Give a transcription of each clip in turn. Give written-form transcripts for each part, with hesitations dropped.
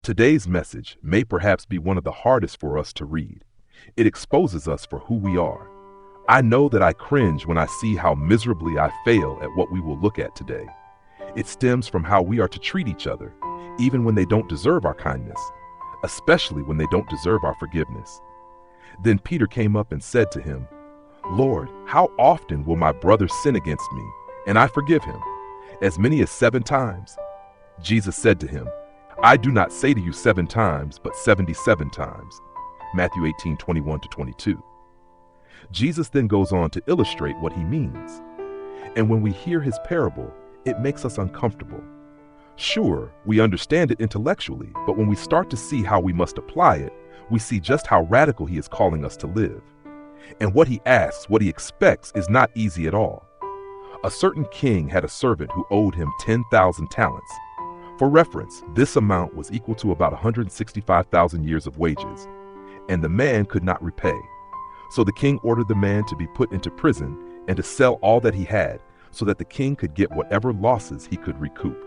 Today's message may perhaps be one of the hardest for us to read. It exposes us for who we are. I know that I cringe when I see how miserably I fail at what we will look at today. It stems from how we are to treat each other, even when they don't deserve our kindness, especially when they don't deserve our forgiveness. Then Peter came up and said to him, "Lord, how often will my brother sin against me, and I forgive him? As many as 7 times?" Jesus said to him, "I do not say to you 7 times, but 77 times." Matthew 18:21-22. Jesus then goes on to illustrate what he means. And when we hear his parable, it makes us uncomfortable. Sure, we understand it intellectually, but when we start to see how we must apply it, we see just how radical he is calling us to live. And what he asks, what he expects, is not easy at all. A certain king had a servant who owed him 10,000 talents. For reference, this amount was equal to about 165,000 years of wages, and the man could not repay. So the king ordered the man to be put into prison and to sell all that he had, so that the king could get whatever losses he could recoup.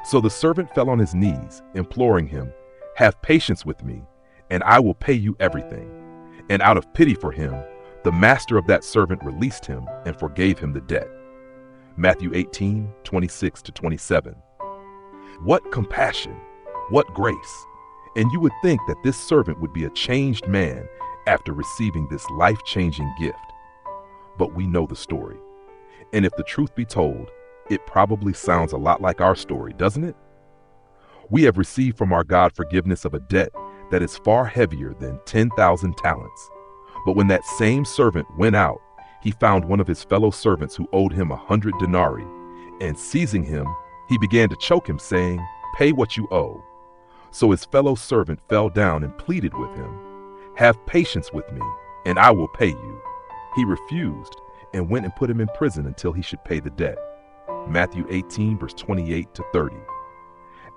So the servant fell on his knees, imploring him, "Have patience with me, and I will pay you everything." And out of pity for him, the master of that servant released him and forgave him the debt. Matthew 18:26-27. What compassion, what grace. And you would think that this servant would be a changed man after receiving this life-changing gift. But we know the story. And if the truth be told, it probably sounds a lot like our story, doesn't it? We have received from our God forgiveness of a debt that is far heavier than 10,000 talents. But when that same servant went out, he found one of his fellow servants who owed him 100 denarii, and seizing him, he began to choke him, saying, "Pay what you owe." So his fellow servant fell down and pleaded with him, "Have patience with me, and I will pay you." He refused and went and put him in prison until he should pay the debt. Matthew 18:28-30.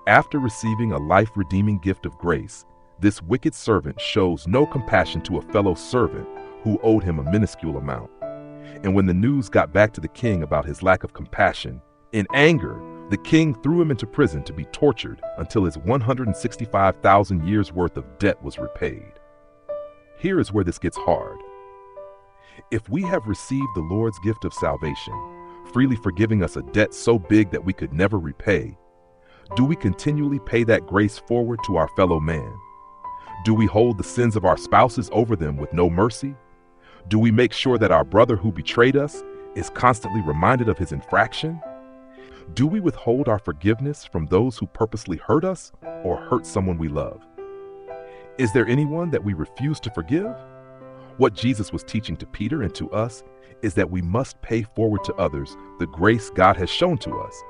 After receiving a life-redeeming gift of grace, this wicked servant shows no compassion to a fellow servant who owed him a minuscule amount. And when the news got back to the king about his lack of compassion, in anger, the king threw him into prison to be tortured until his 165,000 years worth of debt was repaid. Here is where this gets hard. If we have received the Lord's gift of salvation, freely forgiving us a debt so big that we could never repay, do we continually pay that grace forward to our fellow man? Do we hold the sins of our spouses over them with no mercy? Do we make sure that our brother who betrayed us is constantly reminded of his infraction? Do we withhold our forgiveness from those who purposely hurt us or hurt someone we love? Is there anyone that we refuse to forgive? What Jesus was teaching to Peter and to us is that we must pay forward to others the grace God has shown to us.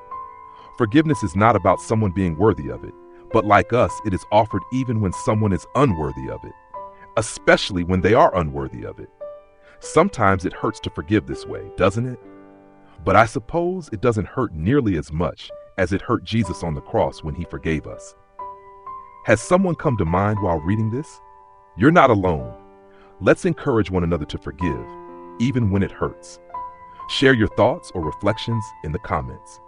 Forgiveness is not about someone being worthy of it, but like us, it is offered even when someone is unworthy of it, especially when they are unworthy of it. Sometimes it hurts to forgive this way, doesn't it? But I suppose it doesn't hurt nearly as much as it hurt Jesus on the cross when he forgave us. Has someone come to mind while reading this? You're not alone. Let's encourage one another to forgive, even when it hurts. Share your thoughts or reflections in the comments.